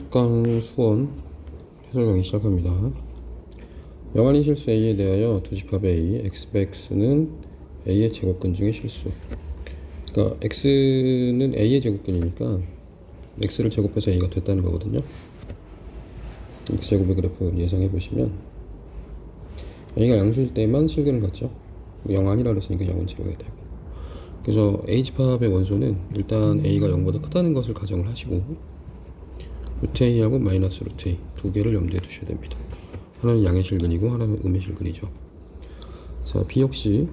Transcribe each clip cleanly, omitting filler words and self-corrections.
특강 수원 해설 강의 시작합니다. 영한이 실수 A에 대하여 두 집합 A, X 배 X는 A의 제곱근 중의 실수. 그러니까 X는 A의 제곱근이니까 X를 제곱해서 A가 됐다는 거거든요. X제곱의 그래프를 예상해 보시면 A가 양수일 때만 실근을 갖죠. 0 아니라 그랬으니까 0은 제곱이 되고. 그래서 A 집합의 원소는 일단 A가 0보다 크다는 것을 가정을 하시고 루트 A하고 마이너스 루트 A 두 개를 염두에 두셔야 됩니다. 하나는 양의 실근이고 하나는 음의 실근이죠. 자, B 역시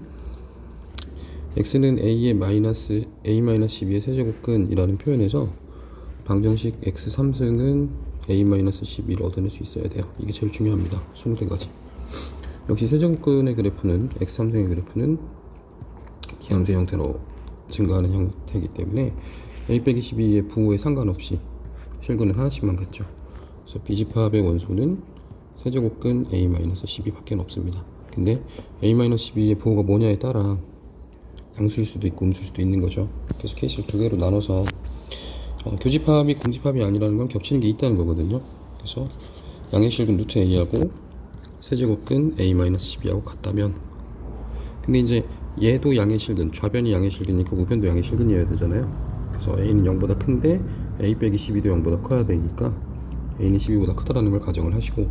X는 A의 마이너스 A-12의 세제곱근이라는 표현에서 방정식 X 3승은 A-12를 얻어낼 수 있어야 돼요. 이게 제일 중요합니다. 20개까지. 역시 세제곱근의 그래프는 X 3승의 그래프는 기함수의 형태로 증가하는 형태이기 때문에 A-12의 부호에 상관없이 실근은 하나씩만 갖죠. 그래서 B집합의 원소는 세제곱근 A-12 밖에 없습니다. 근데 A-12의 부호가 뭐냐에 따라 양수일 수도 있고 음수일 수도 있는 거죠. 그래서 케이스를 두 개로 나눠서 교집합이 공집합이 아니라는 건 겹치는 게 있다는 거거든요. 그래서 양의 실근 루트 A하고 세제곱근 A-12하고 같다면, 근데 이제 얘도 양의 실근, 좌변이 양의 실근이니까 우변도 양의 실근이어야 되잖아요. 그래서 A는 0보다 큰데 A-12도 0보다 커야 되니까 A는 12보다 크다라는 걸 가정을 하시고,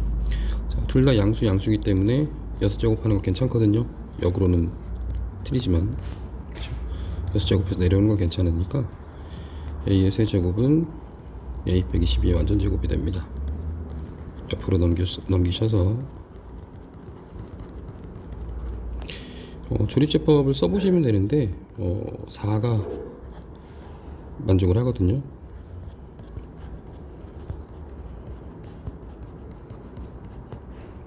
둘 다 양수이기 때문에 6제곱 하는 거 괜찮거든요. 역으로는 틀리지만 그렇죠? 6제곱해서 내려오는 건 괜찮으니까 A의 세제곱은 A-12의 완전 제곱이 됩니다. 옆으로 넘기셔서 조립제법을 써보시면 되는데 4가 만족을 하거든요.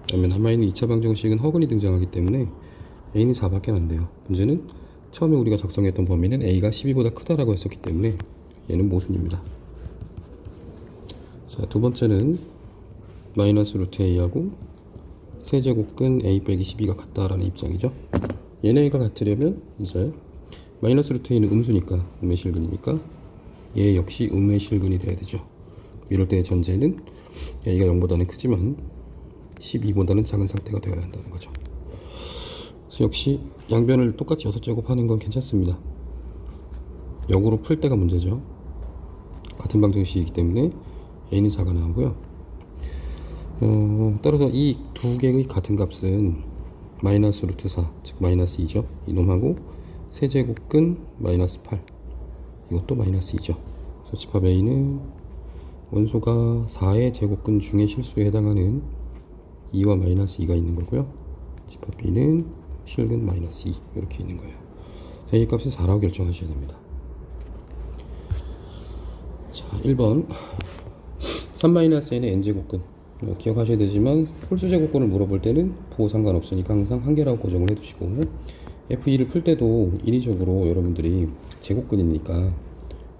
그다음에 남아있는 2차 방정식은 허근이 등장하기 때문에 A는 4밖에 안 돼요. 문제는 처음에 우리가 작성했던 범위는 A가 12보다 크다라고 했었기 때문에 얘는 모순입니다. 자, 두 번째는 마이너스 루트 A하고 세제곱근 A-12가 같다라는 입장이죠. 얘네가 같으려면 이제 마이너스 루트 A는 음수니까 음의 실근이니까 얘 역시 음의 실근이 돼야 되죠. 이럴 때의 전제는 A가 0보다는 크지만 12보다는 작은 상태가 되어야 한다는 거죠. 그래서 역시 양변을 똑같이 6제곱 하는 건 괜찮습니다. 역으로 풀 때가 문제죠. 같은 방정식이기 때문에 A는 4가 나오고요. 따라서 이 두 개의 같은 값은 마이너스 루트 4, 즉 마이너스 2죠. 이놈하고 세제곱근 마이너스 8, 이것도 마이너스 2죠. 그래서 집합 A는 원소가 4의 제곱근 중의 실수에 해당하는 2와 마이너스 2가 있는 거고요. 집합 B는 실근 마이너스 2 이렇게 있는 거예요. 자, 이 값은 4라고 결정하셔야 됩니다. 자, 1번 3-n의 n제곱근 기억하셔야 되지만 홀수 제곱근을 물어볼 때는 부호 상관없으니까 항상 한 개라고 고정을 해두시고, F2를 풀 때도 인위적으로 여러분들이 제곱근이니까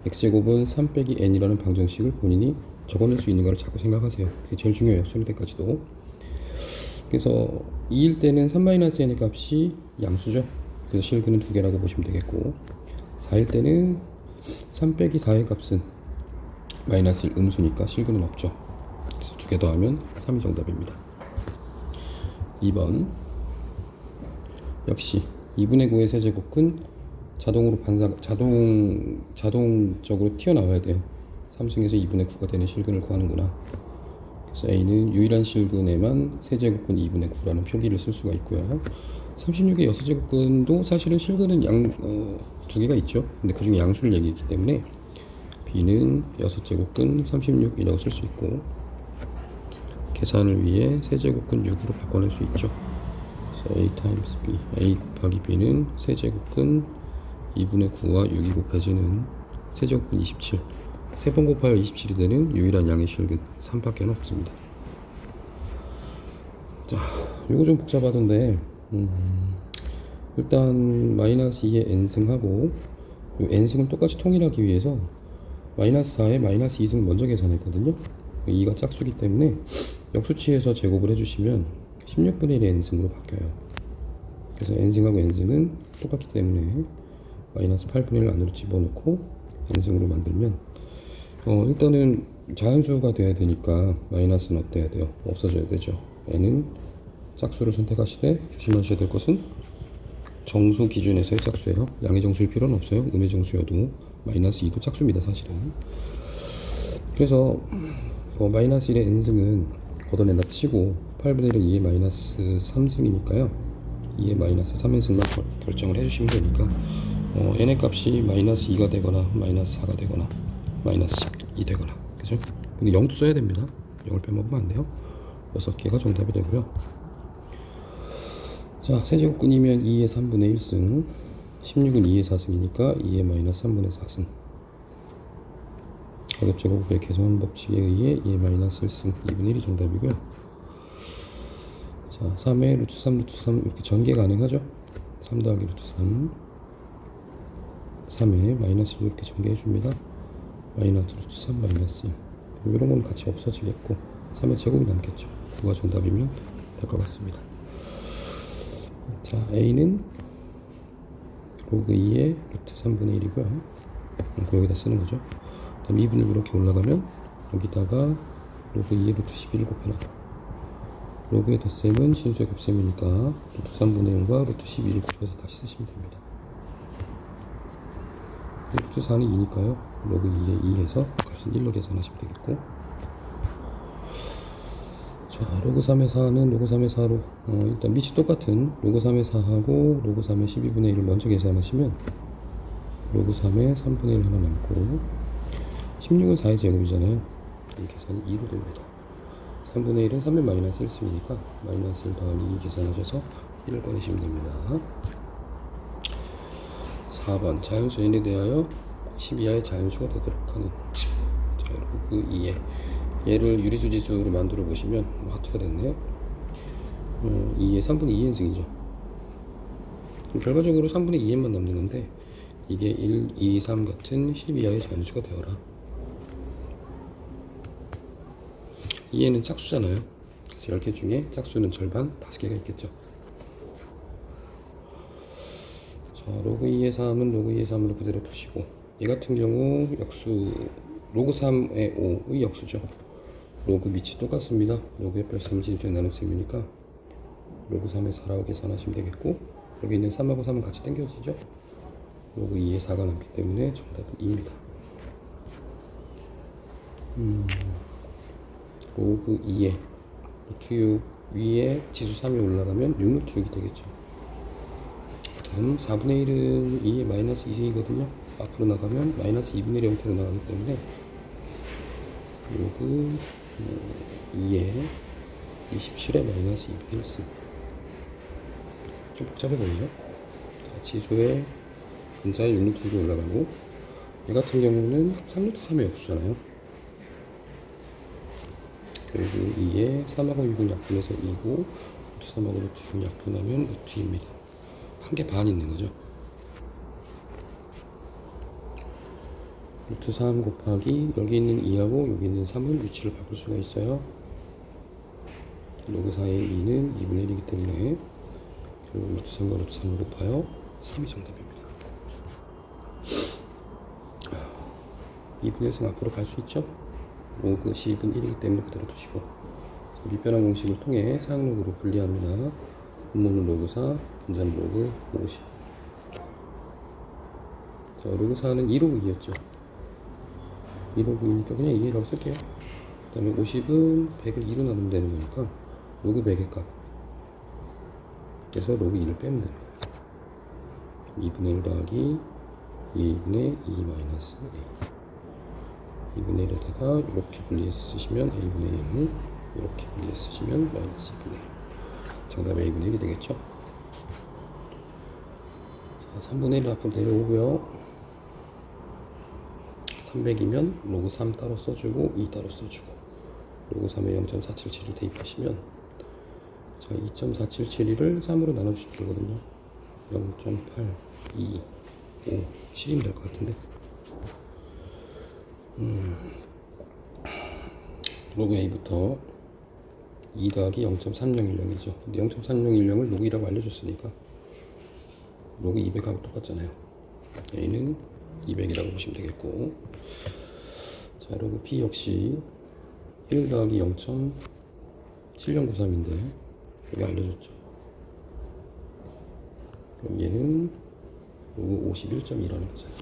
x제곱은 3 빼기 n이라는 방정식을 본인이 적어낼 수 있는 거를 자꾸 생각하세요. 그게 제일 중요해요. 수능 때까지도. 그래서 2일 때는 3-n의 값이 양수죠. 그래서 실근은 2개라고 보시면 되겠고, 4일 때는 3 빼기 4의 값은 마이너스 1 음수니까 실근은 없죠. 그래서 2개 더하면 3이 정답입니다. 2번 역시 2분의 9의 세제곱근 자동으로 자동적으로 튀어나와야 돼요. 3승에서 2분의 9가 되는 실근을 구하는구나. 그래서 A는 유일한 실근에만 세제곱근 2분의 9라는 표기를 쓸 수가 있고요. 36의 6제곱근도 사실은 실근은 두 개가 있죠. 근데 그 중에 양수를 얘기했기 때문에 B는 6제곱근 36이라고 쓸 수 있고, 계산을 위해 세제곱근 6으로 바꿔낼 수 있죠. 그래서 A times B, A 곱하기 B는 세제곱근 2분의 9와 6이 곱해지는 세제곱근 27, 3번 곱하여 27이 되는 유일한 양의 실근 3밖에 없습니다. 자, 요거 좀 복잡하던데 일단 마이너스 2의 n승하고 요 n승을 똑같이 통일하기 위해서 마이너스 4에 마이너스 2승 먼저 계산했거든요. 2가 짝수기 때문에 역수치에서 제곱을 해주시면 16분의 1의 n승으로 바뀌어요. 그래서 n승하고 n승은 똑같기 때문에 마이너스 8분의 1을 안으로 집어넣고 n승으로 만들면 일단은 자연수가 돼야 되니까 마이너스는 어때야 돼요? 없어져야 되죠. n은 짝수를 선택하시되 조심하셔야 될 것은 정수 기준에서의 짝수예요. 양의 정수일 필요는 없어요. 음의 정수여도 마이너스 2도 짝수입니다, 사실은. 그래서 마이너스 1의 n승은 걷어낸다 치고 8분의 1은 2의 마이너스 3승이니까요. 2의 마이너스 3n승만 결정을 해주시면 되니까 n의 값이 마이너스 2가 되거나 마이너스 4가 되거나 마이너스 12 되거나, 그죠? 근데 0도 써야 됩니다. 0을 빼먹으면 안 돼요. 6개가 정답이 되고요. 자, 세제곱근이면 2의 3분의 1승, 16은 2의 4승이니까 2의 마이너스 3분의 4승. 가급제곱의 개선 법칙에 의해 2의 마이너스 1승, 2분의 1이 정답이고요. 자, 3의 루트 3, 루트 3 이렇게 전개 가능하죠? 3 더하기 루트 3, 3의 마이너스 1 이렇게 전개해줍니다. 마이너스 루트 3 마이너스 1. 이런 건 같이 없어지겠고 3의 제곱이 남겠죠. 9가 정답이면 될 것 같습니다. 자, a는 로그 2의 루트 3분의 1이고요. 여기다 쓰는 거죠. 다음 2분의 1 이렇게 올라가면 여기다가 로그 2의 루트 11을 곱해놔. 로그의 덧셈은 신수의 곱셈이니까 루트 3분의 1과 루트 12를 곱해서 다시 쓰시면 됩니다. 루트 4는 2니까요. 로그 2에 2해서 값은 1로 계산하시면 되겠고, 자, 로그 3의 4는 로그 3의 4로 일단 밑이 똑같은 로그 3의 4하고 로그 3의 12분의 1을 먼저 계산하시면 로그 3의 3분의 1 하나 남고 16은 4의 제곱이잖아요. 이 계산이 2로 됩니다. 3분의 1은 3의 마이너스 1승이니까 마이너스 1 더하기 2 계산하셔서 1을 꺼내시면 됩니다. 4번 자연수 n에 대하여 10 이하의 자연수가 되도록 하는, 자, 로그 2에 얘를 유리수 지수로 만들어 보시면 하트가 됐네요. 2의 3분의 2n승이죠. 결과적으로 3분의 2n만 남는 건데 이게 1, 2, 3 같은 10 이하의 자연수가 되어라. 2n은 짝수잖아요. 그래서 10개 중에 짝수는 절반 5개가 있겠죠. 자, 로그 2의 3은 로그 2의 3으로 그대로 두시고, 얘 같은 경우 역수 로그 3의 5의 역수죠. 로그 밑이 똑같습니다. 로그의 뺄셈 진수의 나눗셈이니까 로그 3의 4라고 계산하시면 되겠고, 여기 있는 3하고 3은 같이 당겨지죠. 로그 2의 4가 남기 때문에 정답은 2입니다. 로그 2의 루트 6 위에 지수 3이 올라가면 6루트 6이 되겠죠. 다음 4분의 1은 2의 마이너스 2승이거든요. 앞으로 나가면 마이너스 2분의 1 형태로 나가기 때문에 로그 2의 27의 마이너스 2분의 1승. 좀 복잡해 보이죠? 자, 지수의 근자에 6루트 6이 올라가고, 얘 같은 경우는 3루트 3의 역수잖아요. 그리고 2에 3하고 6은 약분해서 2고 루트 3하고 루트 6 약분하면 루트 2입니다. 한 개 반 있는 거죠. 루트 3 곱하기 여기 있는 2하고 여기 있는 3은 위치를 바꿀 수가 있어요. 로그 4의 2는 2분의 1이기 때문에 결국 루트 3과 루트 3을 곱하여 3이 정답입니다. 2분의 1승 앞으로 갈 수 있죠? 로그 10은 1이기 때문에 그대로 두시고, 밑변환 공식을 통해 사용로그로 분리합니다. 분모는 로그 4, 분자는 로그 50. 자, 로그 4는 2로그 2였죠. 2로그 2니까 그냥 2라고 쓸게요. 그 다음에 50은 100을 2로 나누면 되는 거니까 로그 100의 값. 그래서 로그 2를 빼면 됩니다. 2분의 1 더하기 2분의 2 마이너스 A. 2분의 1에다가 이렇게 분리해서 쓰시면 a분의 1, 이렇게 분리해서 쓰시면 마이너스 2분의 1. 정답이 a분의 1이 되겠죠. 자, 3분의 1 앞으로 내려오고요. 300이면 로그 3 따로 써주고 2 따로 써주고, 로그 3에 0.477을 대입하시면, 자, 2.477을 3으로 나눠주시면 되거든요. 0.8, 2, 5, 7이면 될 것 같은데. 로그 A부터 2 더하기 0.3010이죠. 근데 0.3010을 로그 2라고 알려줬으니까 로그 200하고 똑같잖아요. A는 200이라고 보시면 되겠고, 자, 자, 그리고 P 역시 1 더하기 0.7093인데 여기 알려줬죠. 그럼 얘는 로그 51.2라는 거잖아요.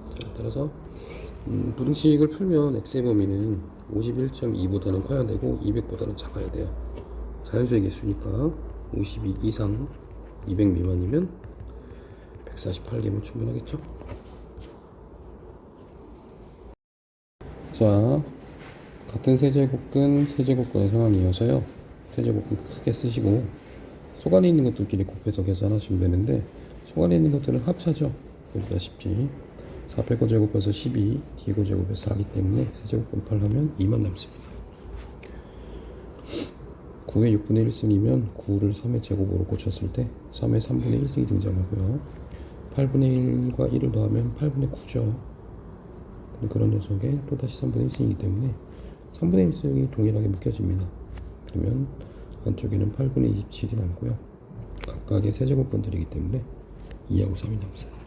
자, 따라서 부등식을 풀면 x의 범위는 51.2보다는 커야 되고 200보다는 작아야 돼요. 자연수의 개수니까 52 이상 200 미만이면 148개면 충분하겠죠. 자, 같은 세제곱근의 상황이어서요. 세제곱근 크게 쓰시고 속 안에 있는 것들끼리 곱해서 계산하시면 되는데 속 안에 있는 것들은 합차죠. 보시다시피 4 빼고 제곱해서 12, D고 제곱해서 4기 때문에 세제곱근 8 하면 2만 남습니다. 9의 6분의 1승이면 9를 3의 제곱으로 고쳤을 때 3의 3분의 1승이 등장하고요. 8분의 1과 1을 더하면 8분의 9죠. 그런 녀석에 또다시 3분의 1승이기 때문에 3분의 1승이 동일하게 묶여집니다. 그러면 안쪽에는 8분의 27이 남고요. 각각의 세제곱근들이기 때문에 2하고 3이 남습니다.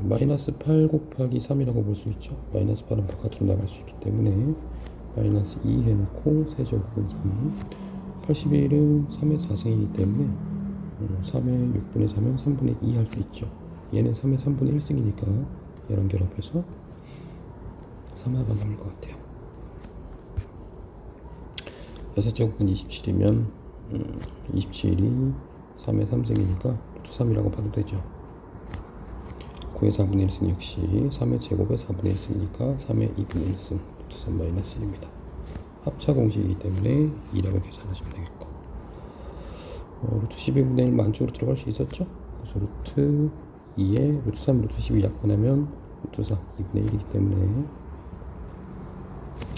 마이너스 8 곱하기 3이라고 볼 수 있죠. 마이너스 8은 바깥으로 나갈 수 있기 때문에 마이너스 2 해놓고 세제곱은 3. 81은 3의 4승이기 때문에 3의 6분의 3은 3분의 2 할 수 있죠. 얘는 3의 3분의 1승이니까 얘랑 결합해서 3하가 나올 것 같아요. 6제곱은 27이면 27이 3의 3승이니까 루트 3이라고 봐도 되죠. 9의 4분의 1승 역시 3의 제곱의 4분의 1승이니까 3의 2분의 1승 루트 3 마이너스 1입니다. 합차 공식이기 때문에 2라고 계산하시면 되겠고 루트 12분의 1 만쪽으로 들어갈 수 있었죠? 그래서 루트 2에 루트 3, 루트 12 약분하면 루트 4, 2분의 1이기 때문에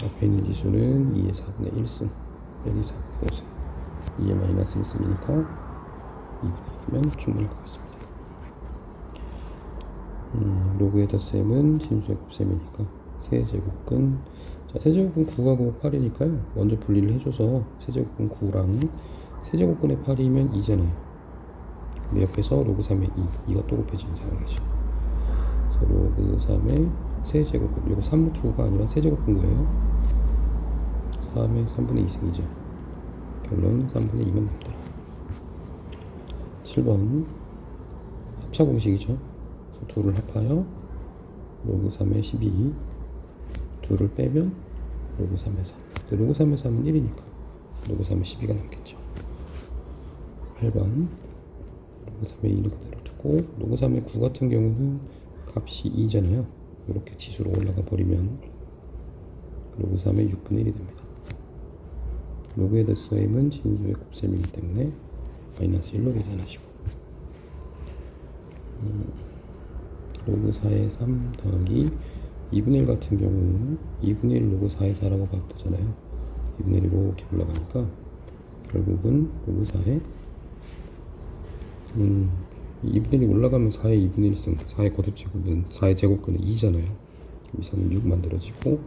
앞에 있는 지수는 2의 4분의 1승 빼기 4분의 5승 2의 마이너스 1승이니까 2분의 1이면 충분할 것 같습니다. 로그의 덧셈은 진수의 곱셈이니까 세제곱근 자, 세제곱근 9가 9, 8이니까요. 먼저 분리를 해줘서 세제곱근 9랑 세제곱근의 8이면 2잖아요. 근데 옆에서 로그 3의 2 이것도 곱해지는 상황이죠. 그래서 로그 3의 세제곱근 이거 3루트 9가 아니라 세제곱근 거예요. 3의 3분의 2승이죠. 결론 3분의 2만 남더라. 7번 합차 공식이죠. 둘을 합하여 로그 3의 12 둘을 빼면 로그 3의 3 로그 3의 3은 1이니까 로그 3의 12가 남겠죠. 8번 로그 3의 2는 그대로 두고 로그 3의 9 같은 경우는 값이 2잖아요. 이렇게 지수로 올라가 버리면 로그 3의 6분의 1이 됩니다. 로그의 덧셈은 진수의 곱셈이기 때문에 마이너스 1로 계산하시고 로그 4의 3 더하기 2분의 1 같은 경우는 2분의 1 로그 4의 4라고 봐도 되잖아요. 2분의 1이 이렇게 올라가니까 결국은 로그 4의 2분의 1이 올라가면 4의 2분의 1승 4의 거듭제곱은 4의 제곱근은 2잖아요. 여기서는 6 만들어지고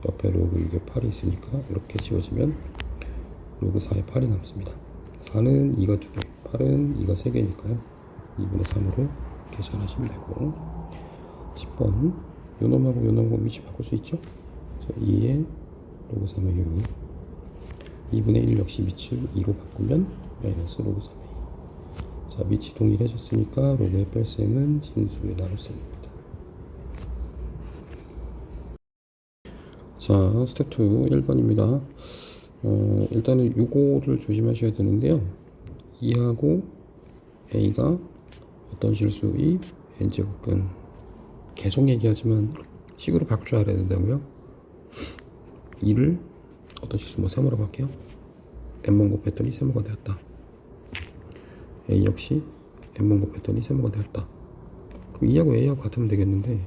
옆에 로그 6에 8이 있으니까 이렇게 지워지면 로그 4의 8이 남습니다. 4는 2가 2개 8은 2가 3개니까요. 2분의 3으로 계산하시면 되고 10번 요놈하고 요놈하고 위치 바꿀 수 있죠? 그래서 2에 로그 3의 6 2분의 1 역시 위치를 2로 바꾸면 마이너스 로그 3의 2 자 위치 동일해졌으니까 로그의 뺄셈은 진수의 나눗셈입니다. 자 스텝 2 1번입니다. 일단은 요거를 조심하셔야 되는데요. 2하고 A가 어떤 실수의 n제곱근 계속 얘기하지만 식으로 바꿀 줄 알아야 된다고요. 2를 어떤 실수 뭐 세모라고 할게요. n번 곱했더니 세모가 되었다. A 역시 n번 곱했더니 세모가 되었다. 그럼 2하고 A하고 같으면 되겠는데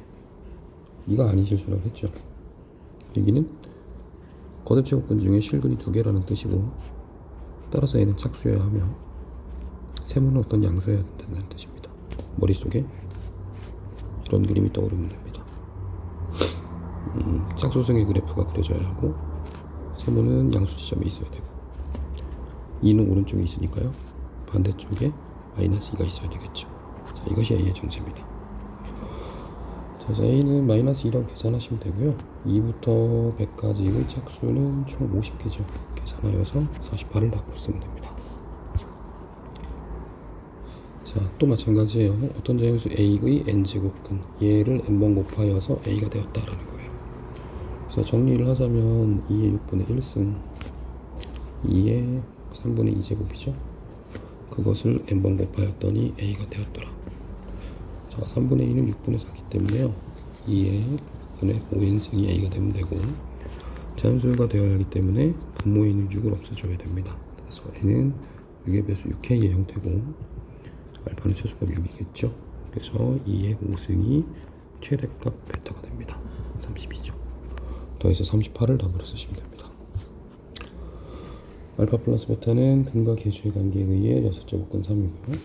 2가 아닌 실수라고 했죠. 여기는 거듭제곱근 중에 실근이 2개라는 뜻이고 따라서 A는 짝수여야 하며 세모는 어떤 양수여야 된다는 뜻입니다. 머릿속에 이런 그림이 떠오르면 됩니다. 짝수승의 그래프가 그려져야 하고 세모는 양수 지점에 있어야 되고 2는 오른쪽에 있으니까요. 반대쪽에 마이너스 2가 있어야 되겠죠. 자, 이것이 A의 정체입니다. 그래서 a는 마이너스 2라고 계산하시면 되고요. 2부터 100까지의 짝수는 총 50개죠. 계산하여서 48을 답으로 쓰면 됩니다. 자, 또 마찬가지예요. 어떤 자연수 a의 n제곱근 얘를 n번 곱하여서 a가 되었다라는 거예요. 그래서 정리를 하자면 2의 6분의 1승 2의 3분의 2제곱이죠. 그것을 n번 곱하였더니 a가 되었더라. 자, 3분의 2는 6분의 4이기 때문에요. 2의 분의 5n승이 a가 되면 되고, 자연수가 되어야 하기 때문에 분모에 있는 6을 없애줘야 됩니다. 그래서 n은 6의 배수 6k의 형태고, 알파는 최소값 6이겠죠. 그래서 2의 5승이 최대값 베타가 됩니다. 32죠. 더해서 38을 답으로 쓰시면 됩니다. 알파 플러스 베타는 근과 계수의 관계에 의해 6제곱근 3이고요.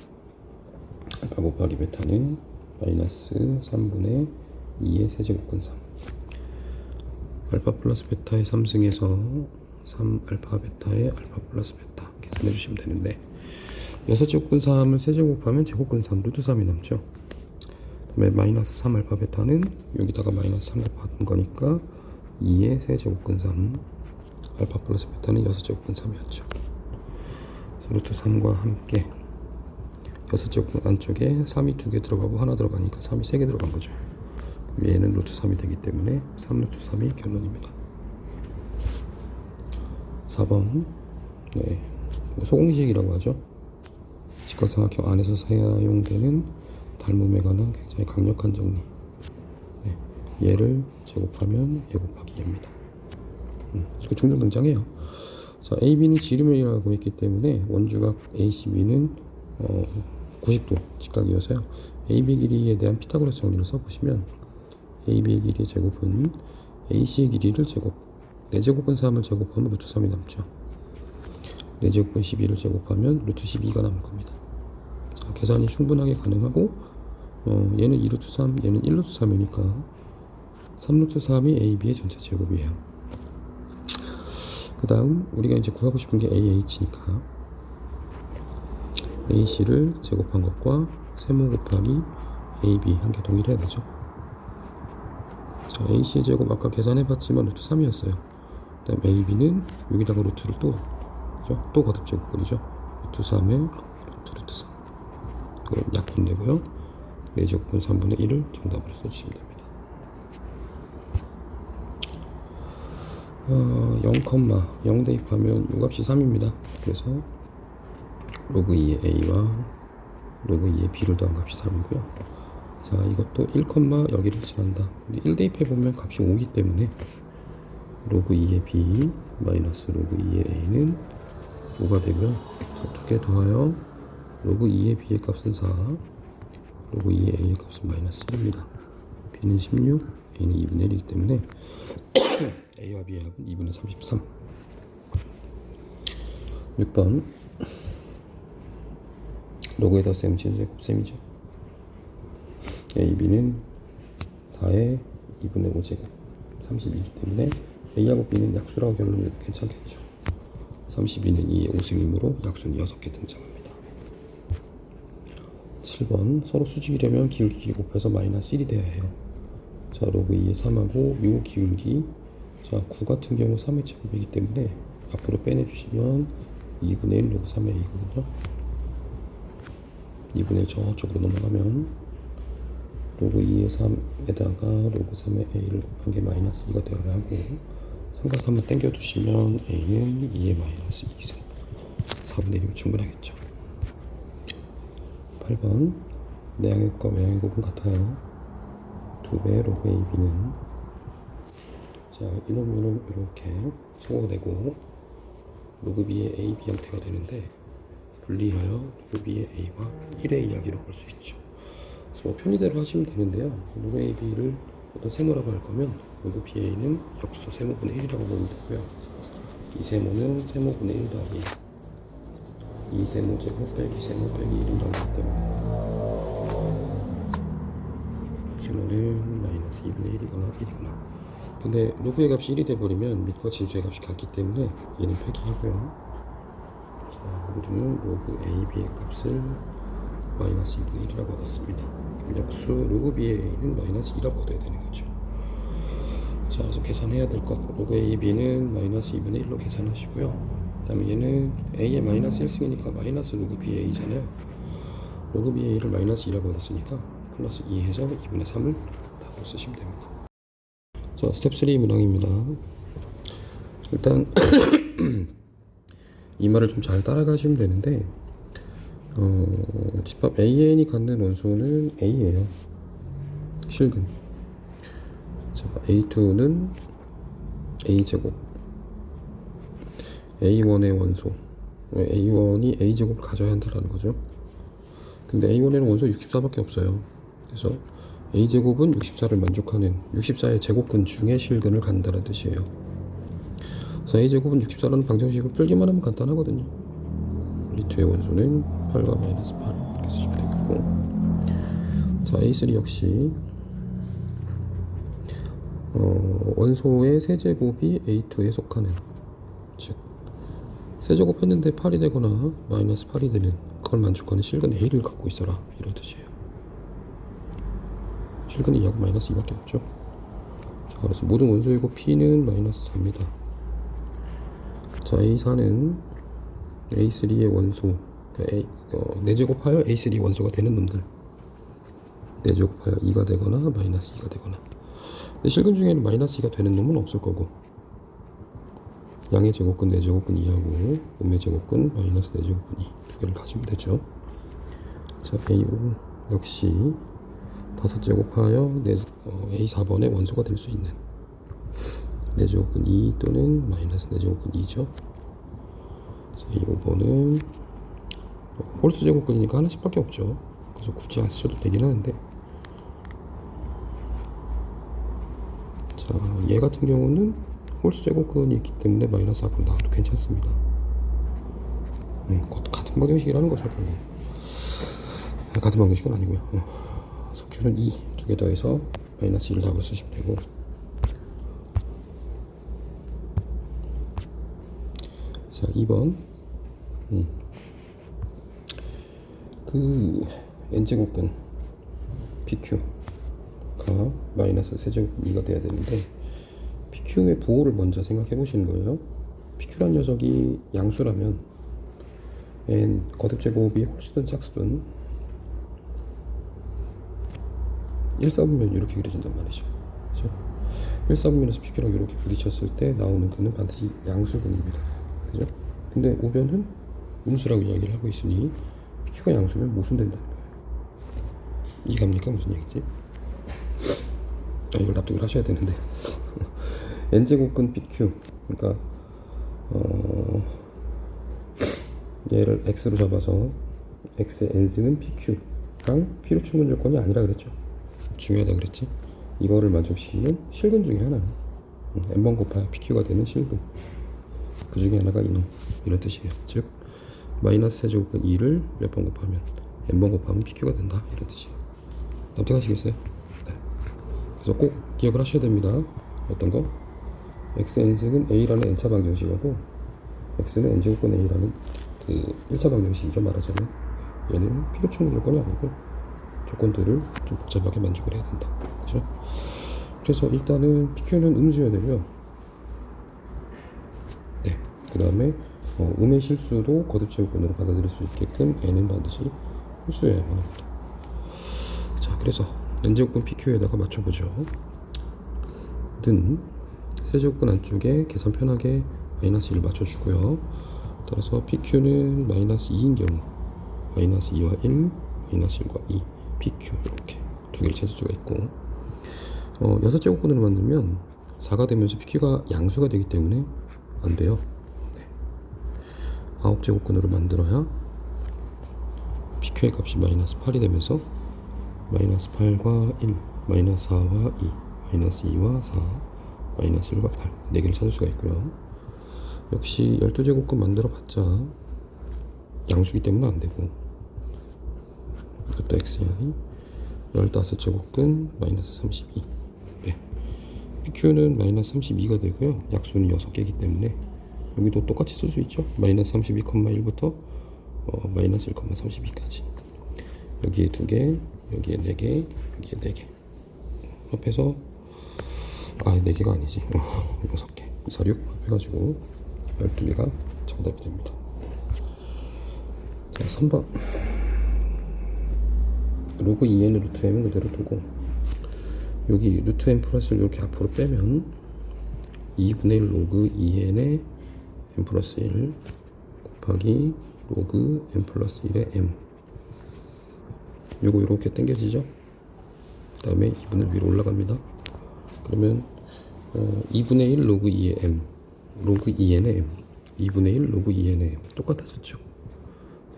알파 곱하기 베타는 마이너스 3분의 2의 세제곱근 3. 알파 플러스 베타의 3승에서 3 알파 베타의 알파 플러스 베타 계산해 주시면 되는데, 6제곱근 3을 세제곱하면 제곱근 3 루트 3이 남죠. 그 다음에 마이너스 3 알파 베타는 여기다가 마이너스 3 곱하는 거니까 2의 세제곱근 3 알파 플러스 베타는 6제곱근 3이었죠. 루트 3과 함께 6제곱근 안쪽에 3이 2개 들어가고 하나 들어가니까 3이 3개 들어간 거죠. 얘는 루트 3이 되기 때문에 3루트 3이 결론입니다. 4번 네, 소공식이라고 하죠. 직각삼각형 안에서 사용되는 닮음에 관한 굉장히 강력한 정리. 네, 얘를 제곱하면 얘 곱하기 얘입니다. 이렇게 종종 등장해요. 자, AB는 지름이라고 했기 때문에 원주각 ACB는 90도 직각이어서요. AB 길이에 대한 피타고라스 정리를 써보시면 AB의 길이의 제곱은 AC의 길이를 제곱 4제곱근 3을 제곱하면 루트 3이 남죠. 4제곱근 12를 제곱하면 루트 12가 남을 겁니다. 자, 계산이 충분하게 가능하고 얘는 2루트 3, 얘는 1루트 3이니까 3루트 3이 AB의 전체 제곱이에요. 그 다음 우리가 이제 구하고 싶은 게 AH니까 AC를 제곱한 것과 세모 곱하기 AB 한 개 동일해야 되죠. 자, AC의 제곱 아까 계산해봤지만 루트 3이었어요. 그 다음 AB는 여기다가 루트를 또 거듭 제곱근이죠. 루트 3에 루트 3. 그럼 약분되고요. 4제곱근 3분의 1을 정답으로 써주시면 됩니다. 0, 대입하면 요 값이 3입니다. 그래서 로그 2의 A와 로그 2의 B를 더한 값이 3이고요. 자, 이것도 1, 여기를 칠한다. 1 대입해보면 값이 5기 때문에 로그 2의 B 마이너스 로그 2의 A는 5가 되고요. 자, 두 개 더하여 로그 2의 B의 값은 4, 로그 2의 A의 값은 마이너스 1입니다. B는 16, A는 2분의 1이기 때문에 A와 B의 합은 2분의 33. 6번 로그에다 셈 진수의 곱셈이죠. A, B는 4의 2분의 5제곱 32이기 때문에 A하고 B는 약수라고 결론을 내도 괜찮겠죠. 32는 2의 5승이므로 약수는 6개 등장합니다. 7번 서로 수직이려면 기울기 곱해서 마이너스 1이 돼야 해요. 자, 로그 2의 3하고 요 기울기, 자, 9 같은 경우 3의 제곱이기 때문에 앞으로 빼내주시면 2분의 1 로그 3의 A거든요. 2분의 1 저쪽으로 넘어가면 로그 2의 3에다가 로그 3의 A를 곱한 게 마이너스 2가 되어야 하고, 삼각 3을 당겨두시면 A는 2의 마이너스 2승 4분의 1이면 충분하겠죠. 8번 내양의 곱과 외양의 곱은 같아요. 2배 로그 AB는, 자, 이놈 이렇게 소거되고 로그 B의 AB 형태가 되는데, 분리하여 로그 B의 A와 1의 이야기로 볼 수 있죠. 그래서 뭐 편의대로 하시면 되는데요. 로그 AB를 어떤 세모라고 할 거면 로그 BA는 역수 세모분의 1이라고 보면 되고요. 이 세모는 세모분의 1 더하기 2 세모 제곱 빼기 세모 빼기 1이 나오기 때문에 세모는 마이너스 2분의 1이거나 근데 로그의 값이 1이 돼버리면 밑과 진수의 값이 같기 때문에 얘는 폐기하고요. 자, 우리는 로그 AB의 값을 마이너스 2분의 1이라고 얻었습니다. 역수 로그 BA는 마이너스 2라고 얻어야 되는 거죠. 자, 그래서 계산해야 될 것. 로그 AB는 마이너스 2분의 1로 계산하시고요. 그 다음에 얘는 A의 마이너스 1승이니까 마이너스 로그 BA잖아요. 로그 BA를 마이너스 2라고 얻었으니까 플러스 2 해서 2분의 3을 답으로 쓰시면 됩니다. 자, 스텝 3 문항입니다. 일단 이 말을 좀 잘 따라가시면 되는데 집합 AN이 갖는 원소는 A예요. 실근. 자, A2는 A제곱. A1의 원소. A1이 A제곱을 가져야 한다는 거죠. 근데 A1에는 원소 64밖에 없어요. 그래서 A제곱은 64를 만족하는 64의 제곱근 중에 실근을 갖는다는 뜻이에요. 그래서 A제곱은 64라는 방정식을 풀기만 하면 간단하거든요. A2의 원소는 8과 마이너스 8 이렇게 쓰시면 되겠고, 자, A3 역시 원소의 세제곱이 A2에 속하는, 즉 세제곱 했는데 8이 되거나 마이너스 8이 되는 그걸 만족하는 실근 A를 갖고 있어라, 이런 뜻이에요. 실근이 2하고 마이너스 2밖에 없죠. 자, 그래서 모든 원소이고 P는 마이너스 4입니다. 자, A4는 A3의 원소, 내제곱하여 A3 원소가 되는 놈들, 내제곱하여 2가 되거나 마이너스 2가 되거나. 근데 실근 중에는 마이너스 2가 되는 놈은 없을 거고, 양의 제곱근, 내제곱근 2하고 음의 제곱근, 마이너스 내제곱근 2 두 개를 가지면 되죠. 자, A5 역시 5제곱하여 A4번의 원소가 될 수 있는 내제곱근 2 또는 마이너스 내제곱근 2죠. A5번은 홀수 제곱근이니까 하나씩밖에 없죠. 그래서 굳이 안 쓰셔도 되긴 하는데, 자, 얘 같은 경우는 홀수 제곱근이 있기 때문에 마이너스 4분 나와도 괜찮습니다. 같은 방정식이라는 거죠. 같은 방정식은 아니고요. 석큐는 2 두 개 더해서 마이너스 1을 답으로 쓰시면 되고, 자, 2번 그 n제곱근 PQ가 마이너스 세제곱근 2가 돼야 되는데, PQ의 부호를 먼저 생각해 보시는 거예요. PQ란 녀석이 양수라면 n 거듭제곱이 홀수든 짝수든 1사분면 이렇게 그려진단 말이죠. 그죠? 1사분면에서 PQ랑 이렇게 부딪혔을 때 나오는 근은 반드시 양수근입니다. 그죠? 근데 우변은 음수라고 이야기를 하고 있으니 PQ가 양수면 모순된다는 거예요. 이해갑니까? 무슨 얘기지? 이걸 납득을 하셔야 되는데 n제곱근 PQ, 그러니까 얘를 x로 잡아서 x의 n승은 PQ랑 필요 충분 조건이 아니라 그랬죠. 중요하다 그랬지. 이거를 만족시키는 실근 중에 하나, n번 곱하여 PQ가 되는 실근, 그 중에 하나가 이놈, 이런 뜻이에요. 즉 마이너스 세제곱근 2를 몇 번 곱하면 n번 곱하면 PQ가 된다, 이런 뜻이에요. 납득하시겠어요? 네. 그래서 꼭 기억을 하셔야 됩니다. 어떤 거? x n승은 a라는 n차 방정식이고, x는 n제곱근 a라는 그 1차 방정식이죠. 말하자면 얘는 필요 충분 조건이 아니고 조건들을 좀 복잡하게 만족을 해야 된다. 그죠? 그래서 일단은 PQ는 음수여야 되고요. 네. 그 다음에 음의 실수도 거듭제곱근으로 받아들일 수 있게끔 n은 반드시 홀수여야만 합니다. 자, 그래서 n제곱근 PQ에다가 맞춰보죠. 는 세제곱근 안쪽에 계산 편하게 마이너스 1 맞춰주고요. 따라서 PQ는 마이너스 2인 경우 마이너스 2와 1, 마이너스 1과 2, PQ 이렇게 두 개를 찾을 수가 있고, 6제곱근으로 만들면 4가 되면서 PQ가 양수가 되기 때문에 안 돼요. 네. 9제곱근으로 만들어야 PQ의 값이 마이너스 8이 되면서 마이너스 8과 1, 마이너스 4와 2, 마이너스 2와 4, 마이너스 1과 8 4개를 찾을 수가 있고요. 역시 12제곱근 만들어 봤자 양수기 때문에 안 되고, 이것도 xi 15제곱근 마이너스 32. 네. PQ는 마이너스 32가 되고요. 약수는 6개이기 때문에 여기도 똑같이 쓸 수 있죠. 마이너스 32,1부터 마이너스 1,32까지 여기에 2개, 여기에 4개, 여기에 4개 합해서 4개가 아니지 6개 2, 4, 6 합해가지고 12개가 정답이 됩니다. 자 3번 로그 2n 루트 m은 그대로 두고 여기 루트 m 플러스를 이렇게 앞으로 빼면 2분의 1 로그 2n의 m 플러스 1 곱하기 로그 m 플러스 1의 m 요거 이렇게 당겨지죠. 그 다음에 2분의 위로 올라갑니다. 그러면 2분의 1 로그 2의 m 로그 2n의 m 2분의 1 로그 2n의 m 똑같아졌죠.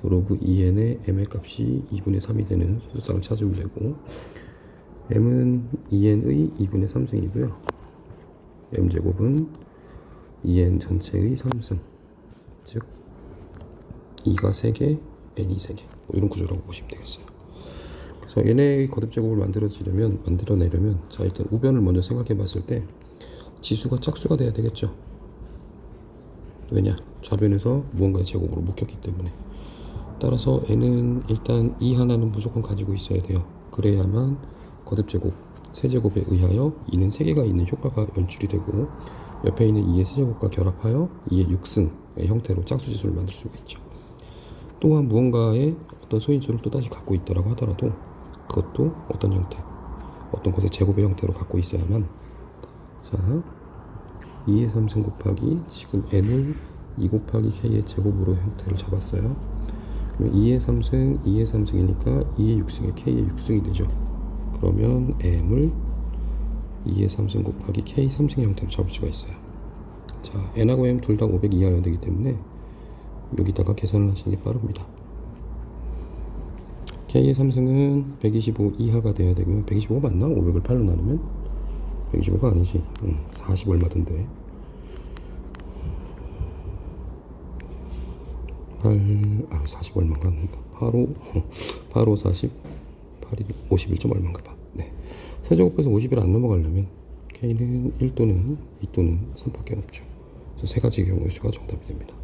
로그 2n의 m의 값이 2분의 3이 되는 수소쌍을 찾으면 되고 m은 2n의 2분의 3승이고요 m제곱은 2n 전체의 3승 즉 2가 3개 n이 3개 이런 구조라고 보시면 되겠어요. 그래서 얘네의 거듭제곱을 만들어내려면 자 일단 우변을 먼저 생각해 봤을 때 지수가 짝수가 돼야 되겠죠. 왜냐? 좌변에서 무언가의 제곱으로 묶였기 때문에. 따라서 n은 일단 이 하나는 무조건 가지고 있어야 돼요. 그래야만 거듭제곱 세제곱에 의하여 2는 3개가 있는 효과가 연출이 되고 옆에 있는 2의 세제곱과 결합하여 2의 6승의 형태로 짝수지수를 만들 수가 있죠. 또한 무언가의 어떤 소인수를 또다시 갖고 있다고 하더라도 그것도 어떤 형태, 어떤 것의 제곱의 형태로 갖고 있어야만 자 2의 3승 곱하기 지금 n을 2 곱하기 k의 제곱으로 형태를 잡았어요. 그러면 2의 3승, 2의 3승이니까 2의 6승에 k의 6승이 되죠. 그러면 m을 2의 3승 곱하기 k 3승의 형태로 잡을 수가 있어요. 자 n하고 m 둘 다 500 이하여야 되기 때문에 여기다가 계산을 하시는 게 빠릅니다. k의 3승은 125 이하가 돼야 되고요. 125가 맞나? 500을 8로 나누면? 125가 아니지. 40 얼마던데. 40 얼마인가? 8호 40, 8이 51점 얼마인가 봐. 네. 세제곱해서 50을 안 넘어가려면 k는 1 또는 2 또는 3밖에 없죠. 그래서 세 가지 경우의 수가 정답이 됩니다.